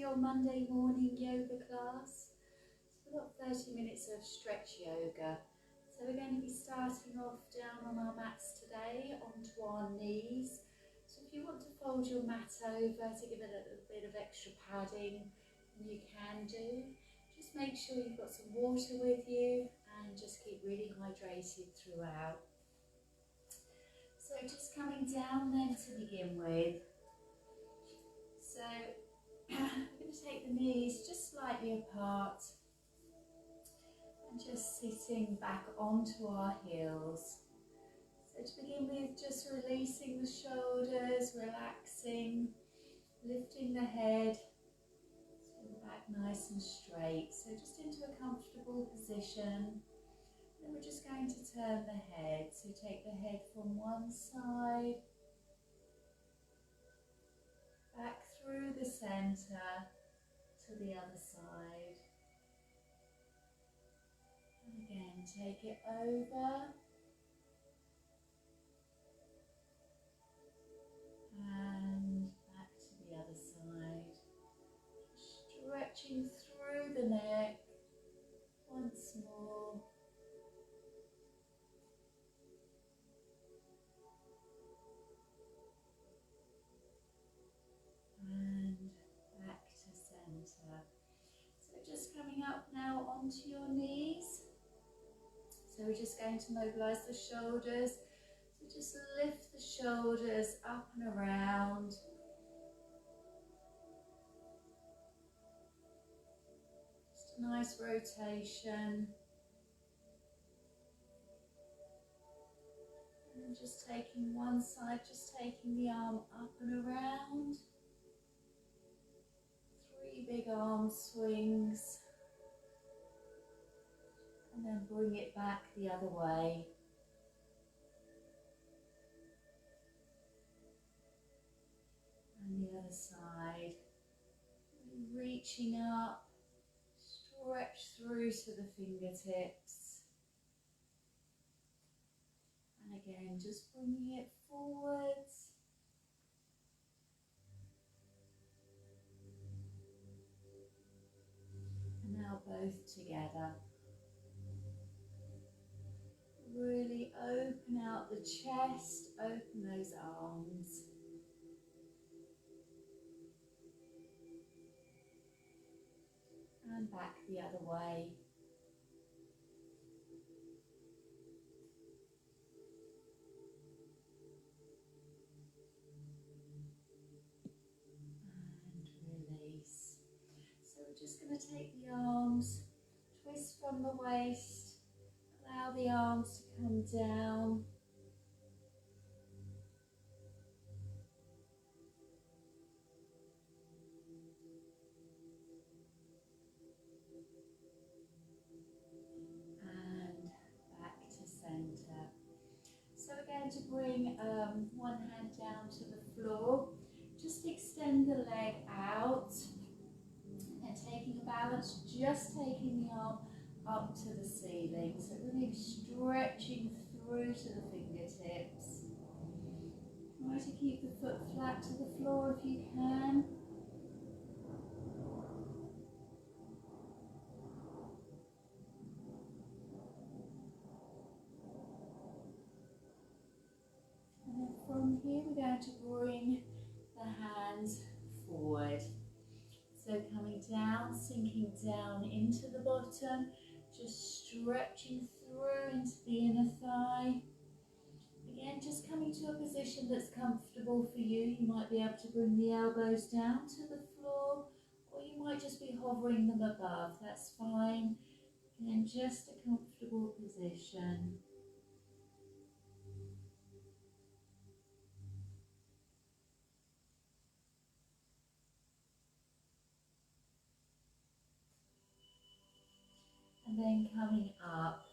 your Monday morning yoga class. So we've got 30 minutes of stretch yoga. So we're going to be starting off down on our mats today, onto our knees. So if you want to fold your mat over to give it a little bit of extra padding, you can do. Just make sure you've got some water with you and just keep really hydrated throughout. So just coming down then to begin with. So we're going to take the knees just slightly apart and just sitting back onto our heels. So to begin with, just releasing the shoulders, relaxing, lifting the head, so the back nice and straight. So just into a comfortable position. Then we're just going to turn the head. So take the head from one side, back through the centre to the other side. And again, take it over. And back to the other side. Stretching through the neck once more. And back to centre. So just coming up now onto your knees. So we're just going to mobilise the shoulders. So just lift the shoulders up and around. Just a nice rotation. And just taking one side, just taking the arm up and around. 3 big arm swings. And then bring it back the other way. And the other side. Reaching up, stretch through to the fingertips. And again, just bringing it forwards. And now both together. Really open out the chest, open those arms. And back the other way. And release. So we're just going to take the arms, twist from the waist. Allow the arms to come down. And back to centre. So we're going to bring one hand down to the floor. Just extend the leg out. And taking a balance, just taking the arm up to the ceiling, so really stretching through to the fingertips. Try to keep the foot flat to the floor if you can. And then from here we're going to bring the hands forward. So coming down, sinking down into the bottom, just stretching through into the inner thigh. Again, just coming to a position that's comfortable for you. You might be able to bring the elbows down to the floor, or you might just be hovering them above. That's fine. Again, just a comfortable position. And then coming up.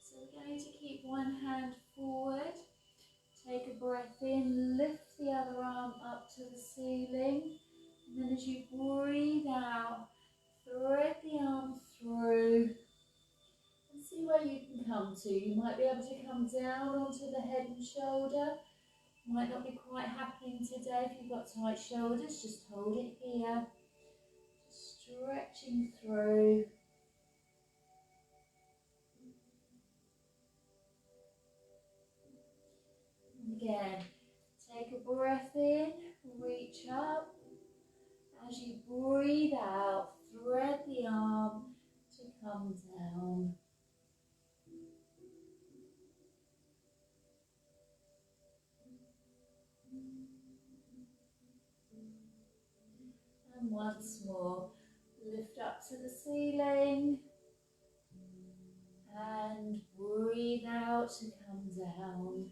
So we're going to keep one hand forward. Take a breath in, lift the other arm up to the ceiling. And then as you breathe out, thread the arm through. And see where you can come to. You might be able to come down onto the head and shoulder. Might not be quite happening today if you've got tight shoulders, just hold it here. stretching through. And again, take a breath in, reach up. As you breathe out, thread the arm to come down. And once more, lift up to the ceiling. And breathe out to come down.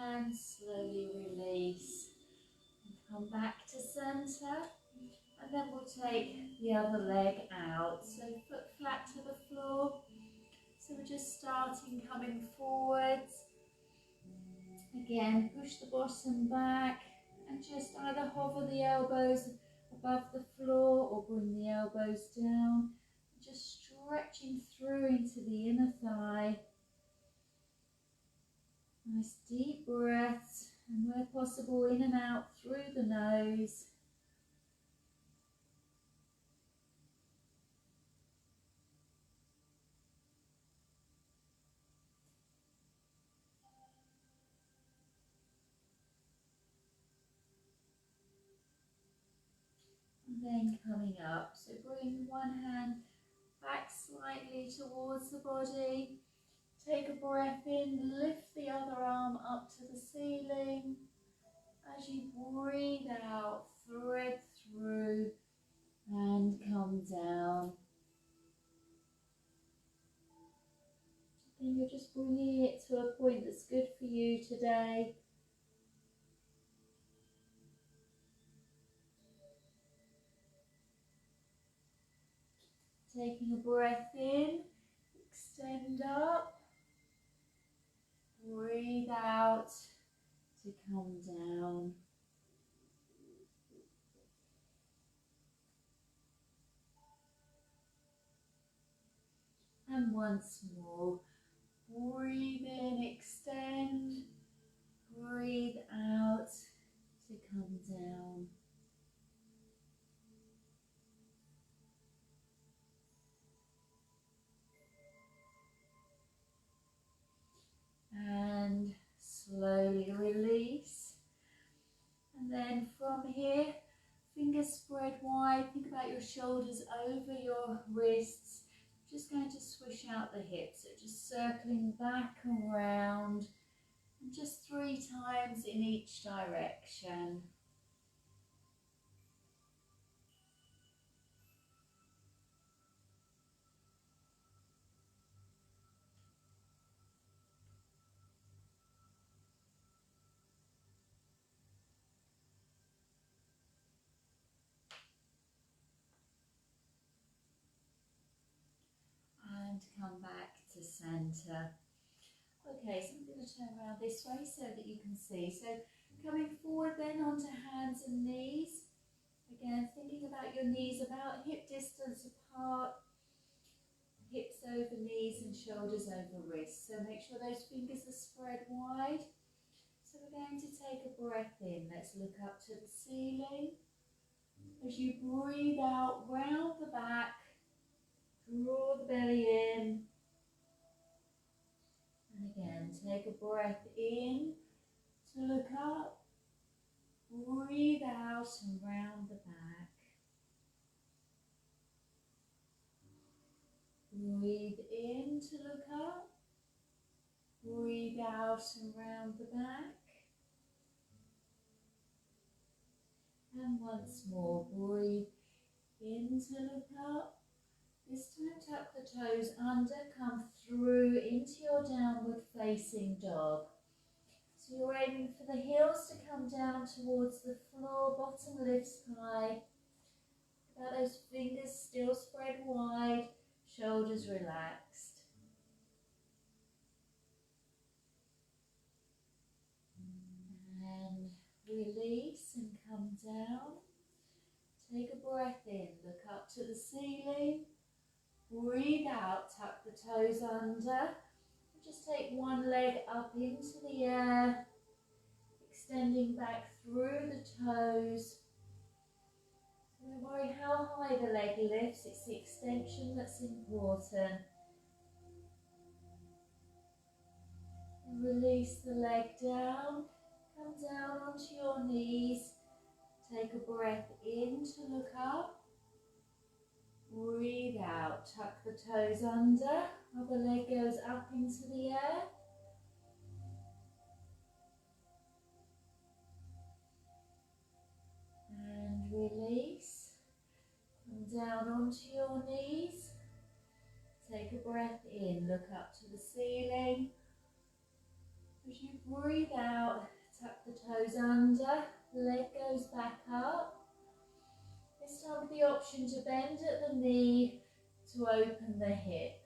And slowly release. Come back to centre. And then we'll take the other leg out. So foot flat to the floor. So we're just starting, coming forwards. Again, push the bottom back and just either hover the elbows above the floor or bring the elbows down. Just stretching through into the inner thigh. Nice deep breaths, and where possible in and out through the nose. And then coming up, so bring one hand back slightly towards the body. Take a breath in, lift the other arm up to the ceiling. As you breathe out, thread through and come down. And you're just bringing it to a point that's good for you today. Taking a breath in, extend up, breathe out to come down. And once more, breathe in, extend, breathe out to come down. And slowly release. And then from here, fingers spread wide. Think about your shoulders over your wrists. Just going to swish out the hips. So just circling back around. And just 3 times in each direction. And come back to centre. Okay, so I'm going to turn around this way so that you can see. So coming forward then onto hands and knees. Again, thinking about your knees about hip distance apart. Hips over knees and shoulders over wrists. So make sure those fingers are spread wide. So we're going to take a breath in. Let's look up to the ceiling. As you breathe out, round the back, draw the belly in. And again, take a breath in to look up. Breathe out and round the back. Breathe in to look up. Breathe out and round the back. And once more, breathe in to look up. This time tuck the toes under, come through into your downward facing dog. So you're aiming for the heels to come down towards the floor, bottom lifts high. Got those fingers still spread wide, shoulders relaxed. And release and come down. Take a breath in, look up to the ceiling. Breathe out, tuck the toes under. Just take one leg up into the air, extending back through the toes. Don't worry how high the leg lifts, it's the extension that's important. And release the leg down, come down onto your knees. Take a breath in to look up. Breathe out, tuck the toes under, other leg goes up into the air. And release. Come down onto your knees. Take a breath in, look up to the ceiling. As you breathe out, tuck the toes under, leg goes back up. This time with the option to bend at the knee to open the hip.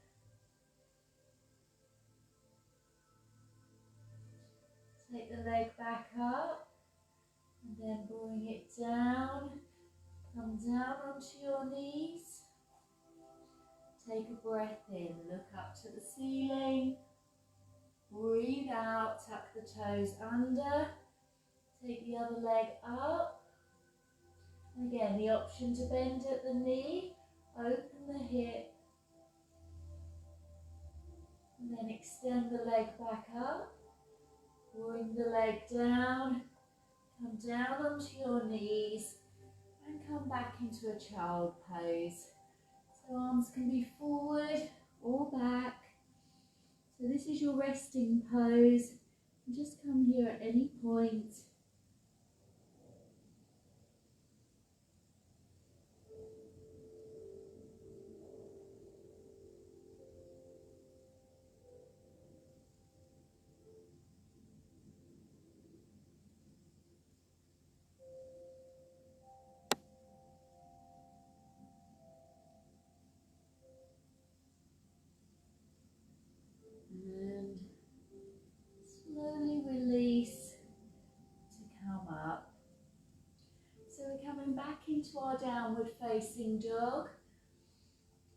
Take the leg back up and then bring it down. Come down onto your knees. Take a breath in, look up to the ceiling. Breathe out, tuck the toes under. Take the other leg up. And again, the option to bend at the knee, open the hip. And then extend the leg back up. Bring the leg down. Come down onto your knees. And come back into a child pose. So arms can be forward or back. So this is your resting pose. Just come here at any point. And slowly release to come up. So we're coming back into our downward facing dog.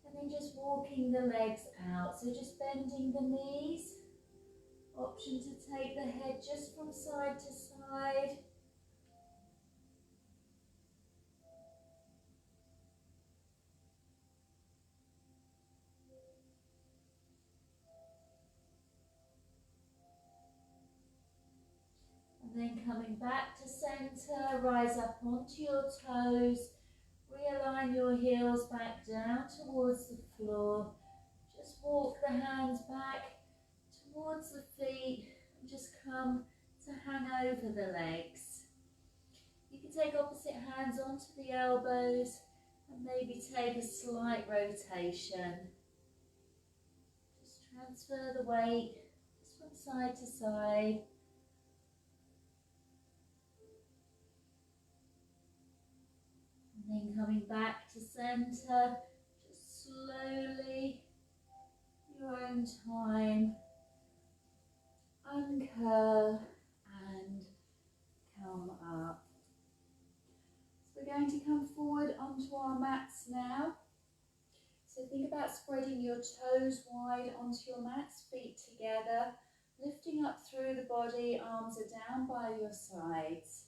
And then just walking the legs out. So just bending the knees. Option to take the head just from side to side. And then coming back to center, rise up onto your toes. Realign your heels back down towards the floor. Just walk the hands back towards the feet and just come to hang over the legs. You can take opposite hands onto the elbows and maybe take a slight rotation. Just transfer the weight just from side to side. And then coming back to center, just slowly, your own time, uncurl and come up. So we're going to come forward onto our mats now. So think about spreading your toes wide onto your mats, feet together, lifting up through the body, arms are down by your sides.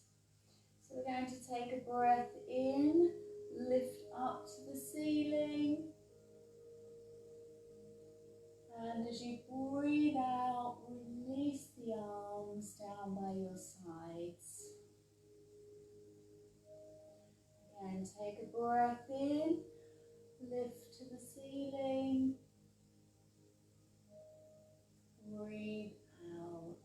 So we're going to take a breath in, lift up to the ceiling. And as you breathe out, release the arms down by your sides. Again, take a breath in, lift to the ceiling. Breathe out.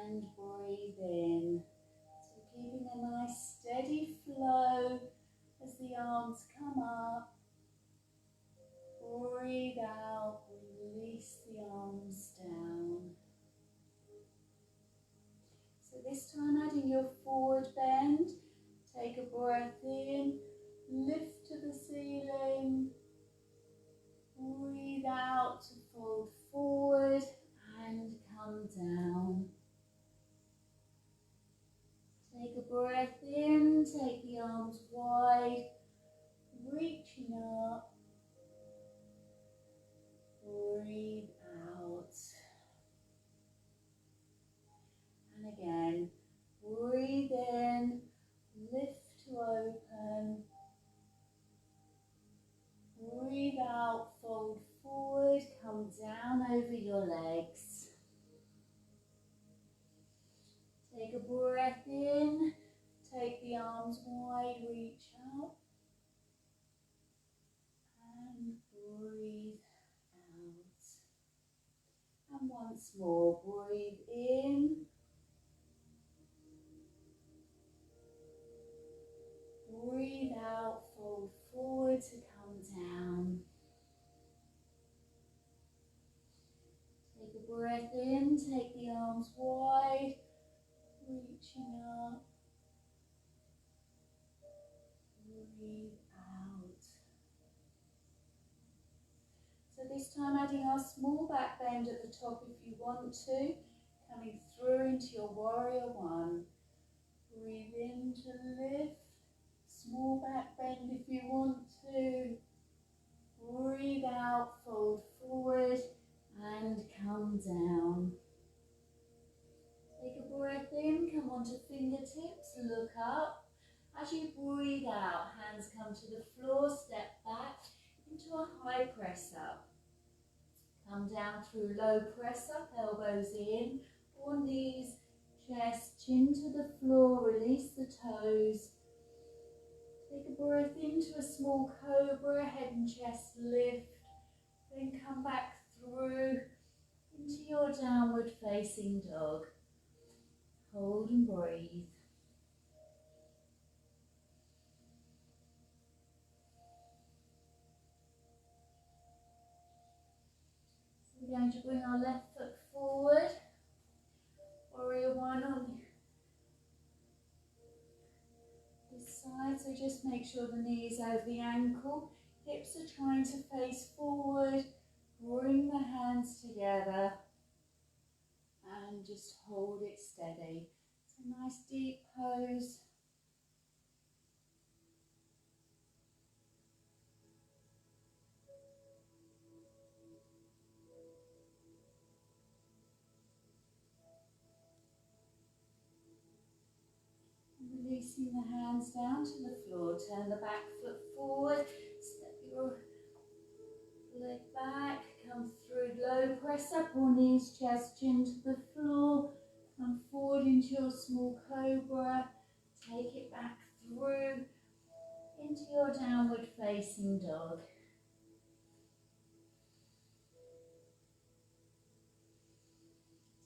And breathe in. So keeping a nice steady flow as the arms come up. Breathe out, release the arms down. So this time adding your forward bend. Take a breath in, lift to the ceiling. Breathe out to fold forward and come down. Take a breath in in, take the arms wide, reaching up, breathe out. And again, breathe in, lift to open, breathe out, fold forward, come down over your legs. Take a breath in, take the arms wide, reach out, and breathe out. And once more, breathe in, breathe out, fold forward to come down. Take a breath in, take the arms wide, reaching up, breathe out. So this time adding our small back bend at the top if you want to, coming through into your warrior one. Breathe in to lift, small back bend if you want to. Breathe out, fold forward and come down. Take a breath in, come onto fingertips, look up. As you breathe out, hands come to the floor, step back into a high press up. Come down through low press up, elbows in, or knees, chest, chin to the floor, release the toes. Take a breath into a small cobra, head and chest lift, then come back through into your downward facing dog. Hold and breathe. So we're going to bring our left foot forward, warrior one on this side, so just make sure the knee is over the ankle, hips are trying to face forward, bring the hands together and just hold it steady. It's a nice deep pose. Releasing the hands down to the floor, turn the back foot forward, step your leg back, come through low press up or knees, chest, chin to the floor, come forward into your small cobra, take it back through into your downward facing dog.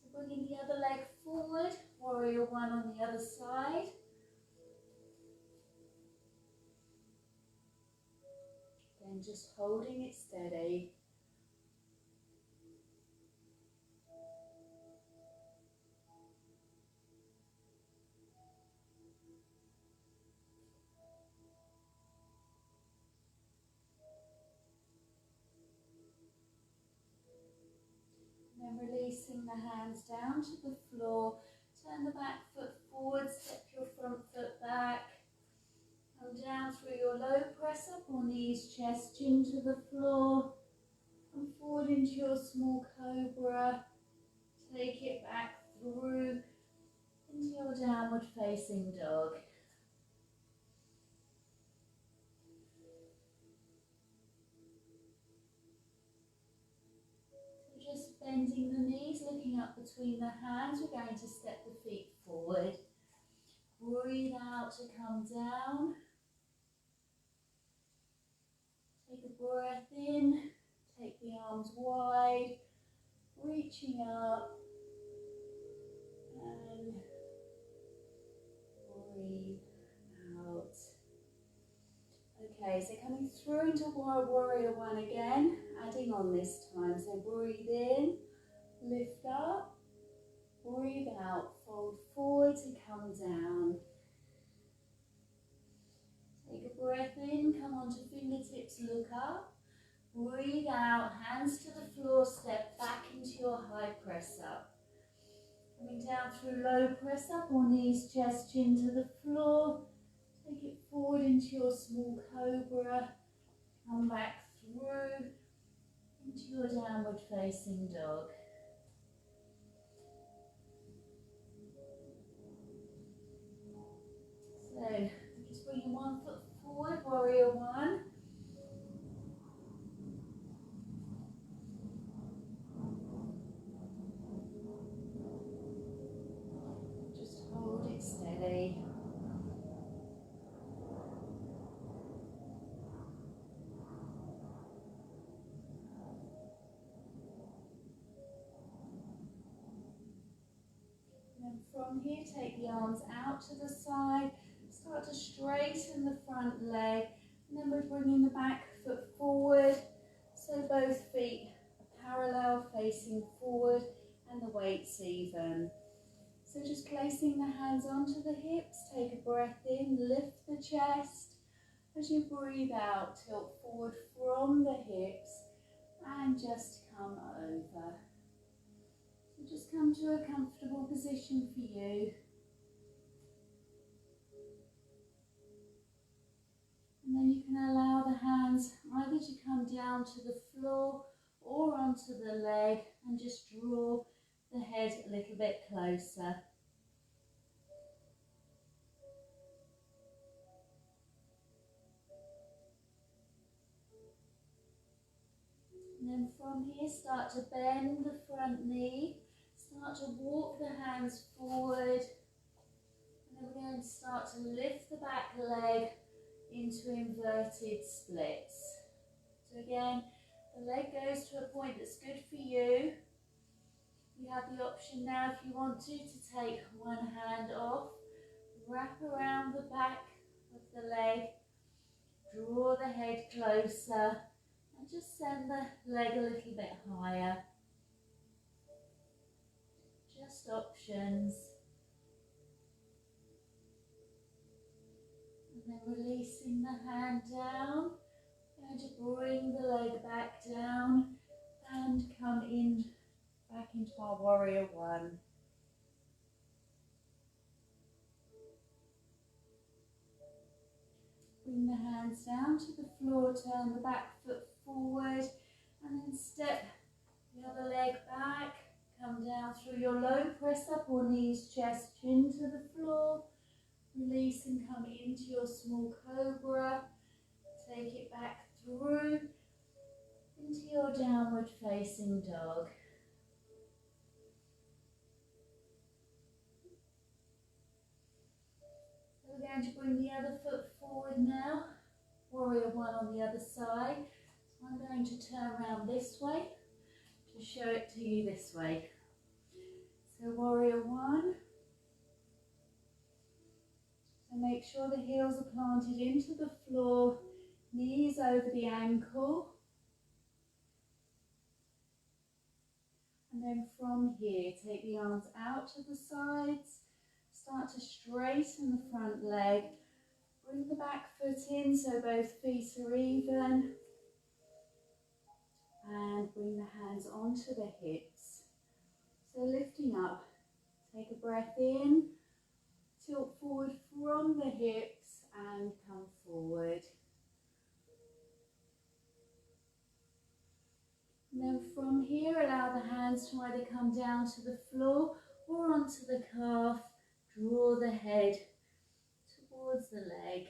So bringing the other leg forward, warrior one on the other side. Then just holding it steady. Then releasing the hands down to the floor, turn the back foot forward, step your front foot back, come down through your low press up or knees, chest, chin to the floor, come forward into your small cobra, take it back through into your downward facing dog. So just bending the knees, looking up between the hands, we're going to step the feet forward. Breathe out to come down. Take a breath in, take the arms wide, reaching up, and breathe out. Okay, so coming through into warrior one again, adding on this time. So breathe in, lift up, breathe out, fold forward to come down. Take a breath in, come onto fingertips, look up. Breathe out, hands to the floor, step back into your high press up. Coming down through low press up or knees, chest, chin to the floor. into your small cobra, come back through into your downward facing dog. So just bring your one foot forward, warrior one. Just hold it steady. And from here, take the arms out to the side. Start to straighten the front leg. And then we're bringing the back foot forward. So both feet are parallel, facing forward, and the weight's even. So just placing the hands onto the hips. Take a breath in, lift the chest. As you breathe out, tilt forward from the hips and just come over. So just come to a comfortable position for you. And then you can allow the hands either to come down to the floor or onto the leg and just draw the head a little bit closer. And then from here, start to bend the front knee. Start to walk the hands forward. And then we're going to start to lift the back leg into inverted splits. So again, the leg goes to a point that's good for you. You have the option now, if you want to take one hand off, wrap around the back of the leg, draw the head closer, and just send the leg a little bit higher. Just options. And then releasing the hand down, going to bring the leg back down and come in back into our warrior one. Bring the hands down to the floor, turn the back foot forward, and then step the other leg back. Come down through your low press up or knees, chest, chin to the floor. Release and come into your small cobra. Take it back through into your downward facing dog. So we're going to bring the other foot forward now. Warrior one on the other side. So I'm going to turn around this way to show it to you this way. So warrior one. So make sure the heels are planted into the floor, knees over the ankle. And then from here, take the arms out to the sides. Start to straighten the front leg. Bring the back foot in so both feet are even. And bring the hands onto the hips. So lifting up, take a breath in, tilt forward from the hips and come forward. And then from here, allow the hands to either come down to the floor or onto the calf. Draw the head towards the leg.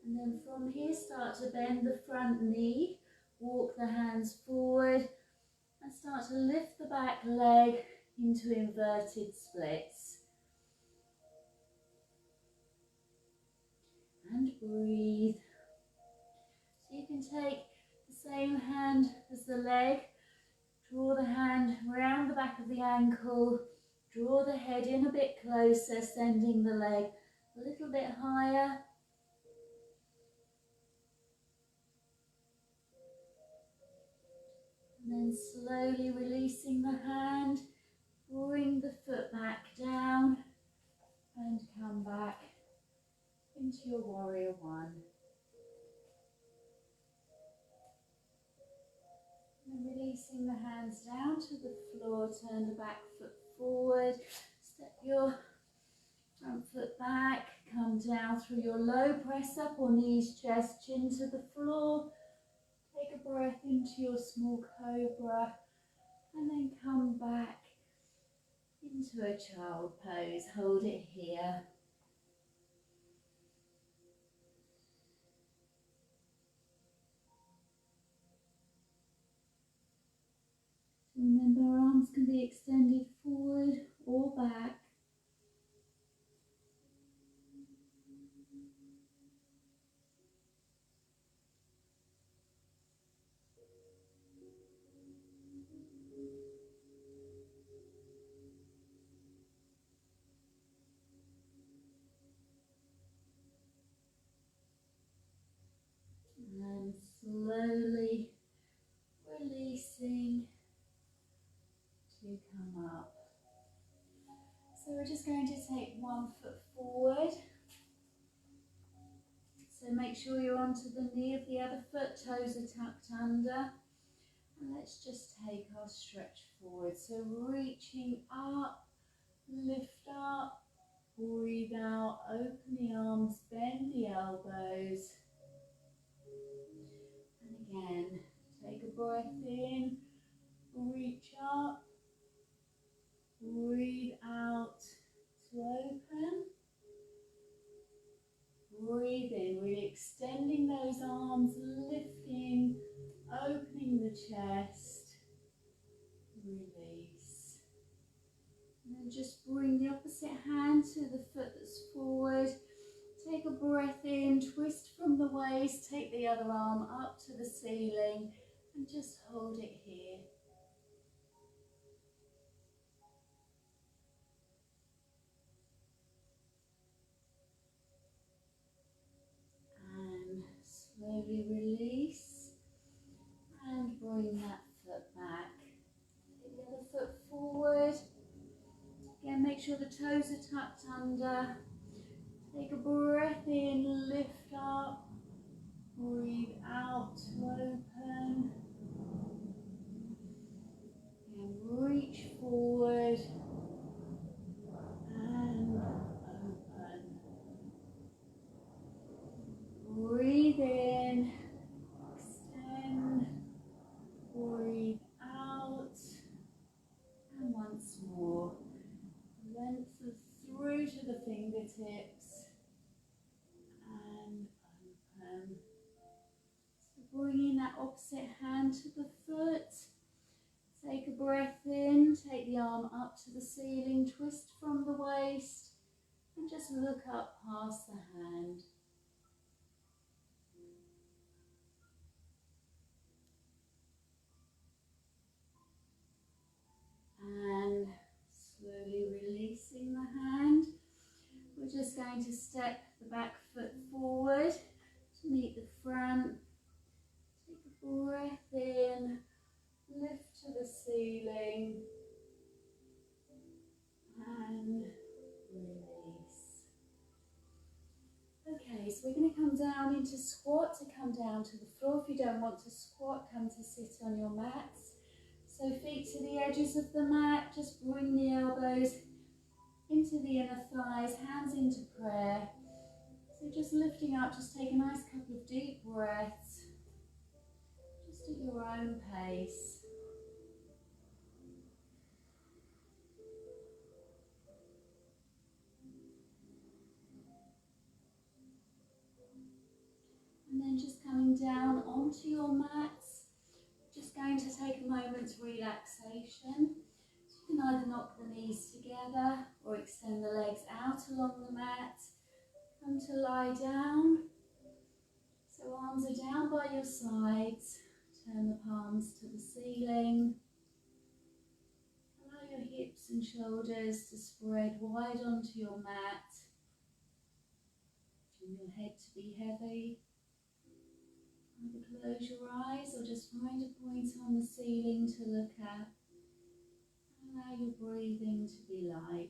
And then from here, start to bend the front knee, walk the hands forward, and start to lift the back leg into inverted splits. And breathe. So you can take the same hand as the leg, draw the hand round the back of the ankle, draw the head in a bit closer, sending the leg a little bit higher. And then slowly releasing the hand, bring the foot back down and come back into your warrior one. And releasing the hands down to the floor, turn the back foot forward. Step your front foot back. Come down through your low press up or knees, chest, chin to the floor. Take a breath into your small cobra and then come back into a child pose. Hold it here. Remember, arms can be extended forward or back. And slowly releasing to come up. So we're just going to take one foot forward. So make sure you're onto the knee of the other foot, toes are tucked under. And let's just take our stretch forward. So reaching up, lift up, breathe out, open the arms, bend the elbows. And again, take a breath in, reach up, breathe out to open. Breathe in, really extending those arms, lifting, opening the chest, release. And then just bring the opposite hand to the foot that's forward. Take a breath in, twist from the waist, take the other arm up to the ceiling and just hold it here. And slowly release and bring that foot back. Take the other foot forward. Again, make sure the toes are tucked under. Take a breath in, lift up, breathe out to open. And reach forward and open. Breathe in, extend, breathe out, and once more. Lengthen through to the fingertips and open. So bringing that opposite hand to the foot. Take a breath in, take the arm up to the ceiling, twist from the waist, and just look up past the hand. And slowly releasing the hand. We're just going to step the back foot forward to meet the front. Take a breath in, lift to the ceiling, and release. Okay, so we're going to come down into squat, to come down to the floor. If you don't want to squat, come to sit on your mats. So feet to the edges of the mat, just bring the elbows into the inner thighs, hands into prayer. So just lifting up, just take a nice couple of deep breaths, just at your own pace. And then just coming down onto your mats, just going to take a moment's relaxation. So you can either knock the knees together or extend the legs out along the mat. Come to lie down. So arms are down by your sides. Turn the palms to the ceiling. Allow your hips and shoulders to spread wide onto your mat. And your head to be heavy. Either close your eyes or just find a point on the ceiling to look at. Allow your breathing to be light.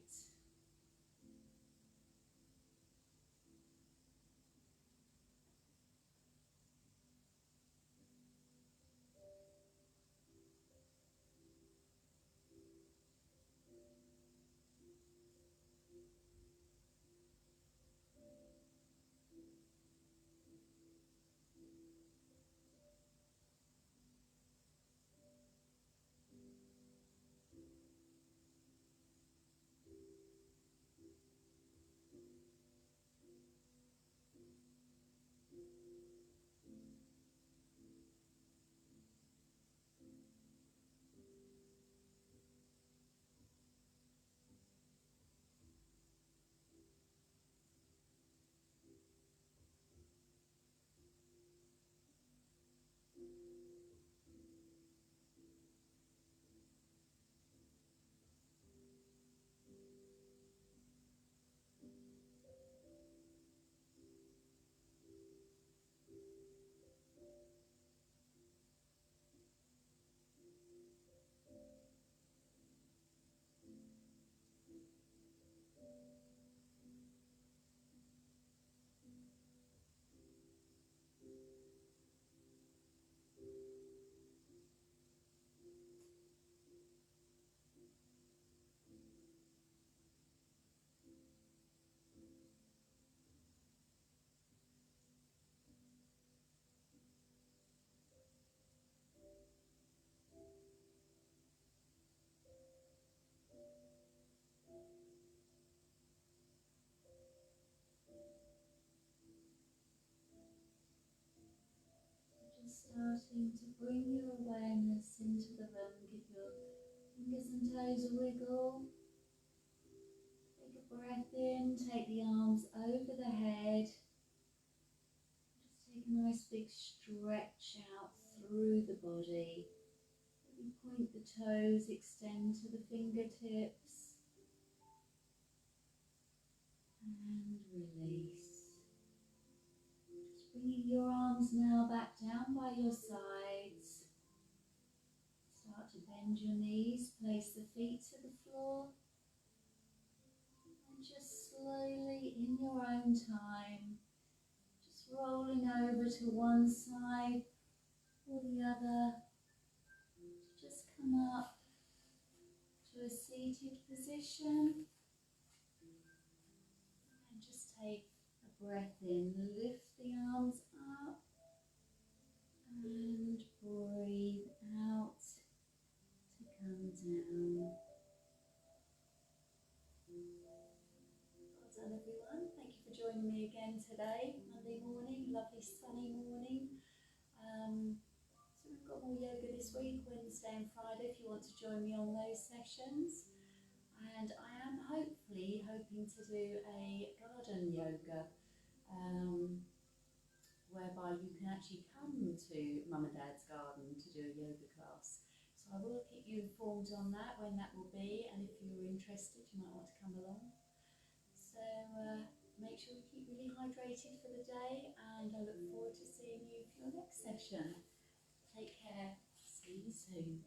Starting to bring your awareness into the room. Give your fingers and toes a wiggle. Take a breath in, take the arms over the head. Just take a nice big stretch out through the body. Maybe point the toes, extend to the fingertips. And release. Just bringing your arms now back down by your sides. Start to bend your knees, place the feet to the floor. And just slowly, in your own time, just rolling over to one side or the other. Just come up to a seated position. And just take a breath in. Lift the arms up. And breathe out to come down. Well done, everyone. Thank you for joining me again today, Monday morning, lovely sunny morning. So we've got more yoga this week, Wednesday and Friday, if you want to join me on those sessions. And I am hoping to do a garden yoga, whereby you can actually come to Mum and Dad's garden to do a yoga class. So I will keep you informed on that, when that will be, and if you're interested you might want to come along. So make sure you keep really hydrated for the day, and I look forward to seeing you for your next session. Take care. See you soon.